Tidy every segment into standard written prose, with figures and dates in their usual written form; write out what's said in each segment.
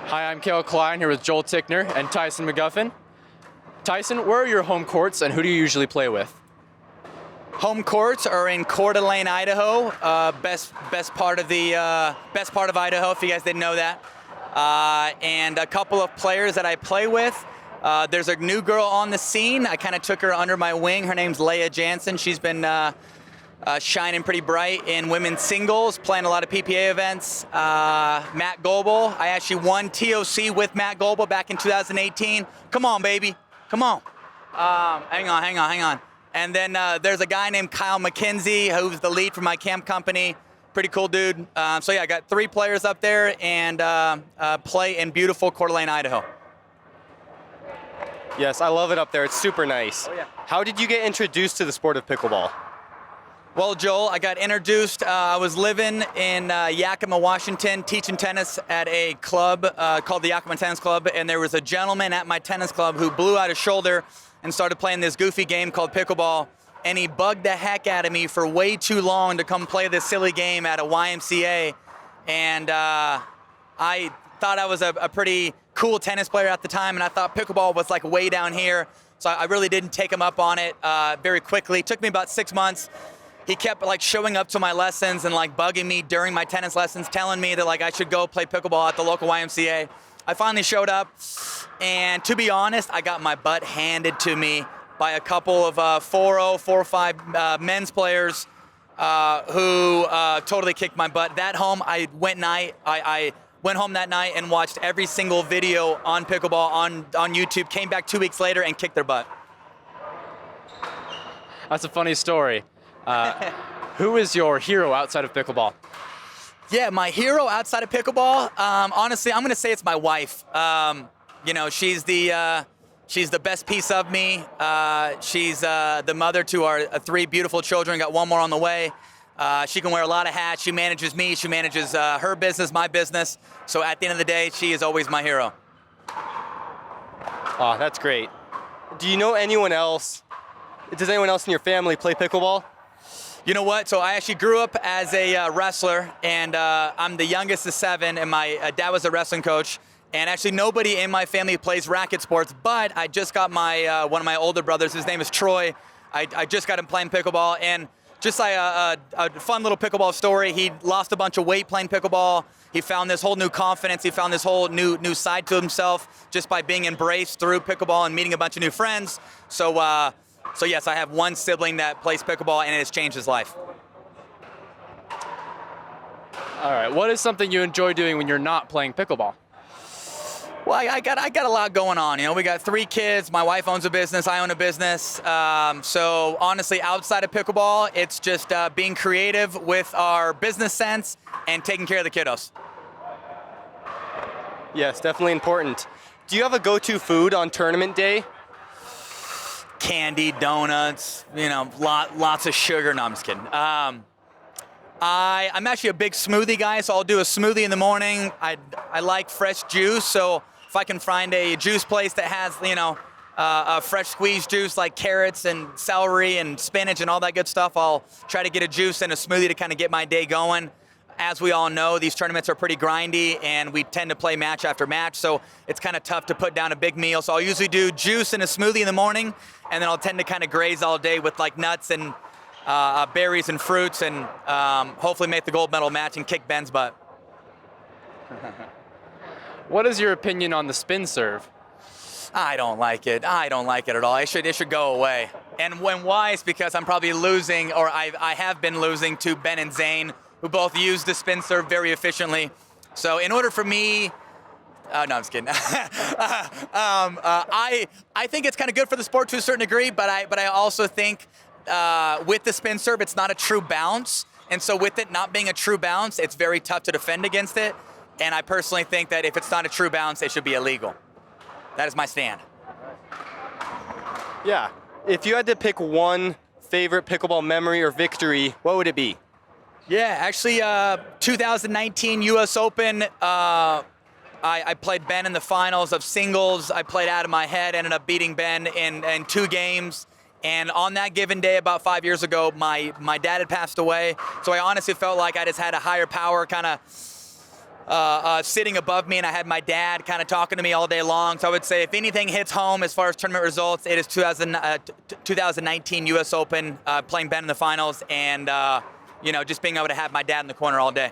Hi, I'm Kale Klein here with Joel Tickner and Tyson McGuffin. Tyson, where are your home courts and who do you usually play with? Home courts are in Coeur d'Alene, Idaho. Best part of Idaho, if you guys didn't know that. And a couple of players that I play with. There's a new girl on the scene. I kind of took her under my wing. Her name's Leah Jansen. She's been shining pretty bright in women's singles, playing a lot of PPA events. Matt Goebel. I actually won TOC with Matt Goebel back in 2018. Come on, baby. Come on. Hang on. And then there's a guy named Kyle McKenzie, who's the lead for my camp company. Pretty cool dude. So yeah, I got 3 players up there and play in beautiful Coeur d'Alene, Idaho. Yes, I love it up there. It's super nice. Oh, yeah. How did you get introduced to the sport of pickleball? Well, Joel, I got introduced. I was living in Yakima, Washington, teaching tennis at a club called the Yakima Tennis Club, and there was a gentleman at my tennis club who blew out his shoulder and started playing this goofy game called pickleball, and he bugged the heck out of me for way too long to come play this silly game at a YMCA, and I thought I was a pretty cool tennis player at the time, and I thought pickleball was like way down here, so I really didn't take him up on it very quickly. It took me about 6 months. He kept like showing up to my lessons and like bugging me during my tennis lessons, telling me that like I should go play pickleball at the local YMCA. I finally showed up, and to be honest, I got my butt handed to me by a couple of 4-0, 4-5 men's players who totally kicked my butt. That home, I went home that night and watched every single video on pickleball on YouTube, came back 2 weeks later and kicked their butt. That's a funny story. Who is your hero outside of pickleball? Yeah, my hero outside of pickleball, honestly, I'm going to say it's my wife. She's the best piece of me. She's the mother to our 3 beautiful children, got 1 more on the way. She can wear a lot of hats. She manages me. She manages her business, my business. So at the end of the day, she is always my hero. Oh, that's great. Do you know anyone else? Does anyone else in your family play pickleball? You know what? So I actually grew up as a wrestler, and I'm the youngest of 7, and my dad was a wrestling coach. And actually nobody in my family plays racket sports, but I just got my one of my older brothers, his name is Troy. I just got him playing pickleball, and just like a fun little pickleball story, he lost a bunch of weight playing pickleball. He found this whole new confidence. He found this whole new side to himself just by being embraced through pickleball and meeting a bunch of new friends. So yes, I have 1 sibling that plays pickleball, and it has changed his life. All right, what is something you enjoy doing when you're not playing pickleball? Well, I got a lot going on. You know, we got 3 kids. My wife owns a business. I own a business. So honestly, outside of pickleball, it's just being creative with our business sense and taking care of the kiddos. Yes, definitely important. Do you have a go-to food on tournament day? Candy, donuts, lots of sugar. No, I'm just kidding. I'm actually a big smoothie guy, so I'll do a smoothie in the morning. I like fresh juice, so if I can find a juice place that has, a fresh squeezed juice like carrots and celery and spinach and all that good stuff, I'll try to get a juice and a smoothie to kind of get my day going. As we all know, these tournaments are pretty grindy, and we tend to play match after match, so it's kind of tough to put down a big meal. So I'll usually do juice and a smoothie in the morning, and then I'll tend to kind of graze all day with like nuts and berries and fruits, and hopefully make the gold medal match and kick Ben's butt. What is your opinion on the spin serve? I don't like it. I don't like it at all. It should go away. And when why? It's because I'm probably losing, or I have been losing to Ben and Zane, who both use the spin serve very efficiently. So in order for me, no, I'm just kidding. I think it's kind of good for the sport to a certain degree, but I also think with the spin serve, it's not a true bounce. And so with it not being a true bounce, it's very tough to defend against it. And I personally think that if it's not a true bounce, it should be illegal. That is my stand. Yeah. If you had to pick one favorite pickleball memory or victory, what would it be? Yeah, actually, 2019 U.S. Open, I played Ben in the finals of singles. I played out of my head, ended up beating Ben in 2 games. And on that given day, about 5 years ago, my dad had passed away. So I honestly felt like I just had a higher power kind of sitting above me, and I had my dad kind of talking to me all day long. So I would say if anything hits home as far as tournament results, it is 2019 U.S. Open, playing Ben in the finals, and just being able to have my dad in the corner all day.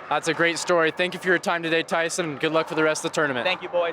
That's a great story. Thank you for your time today, Tyson. Good luck for the rest of the tournament. Thank you, boys.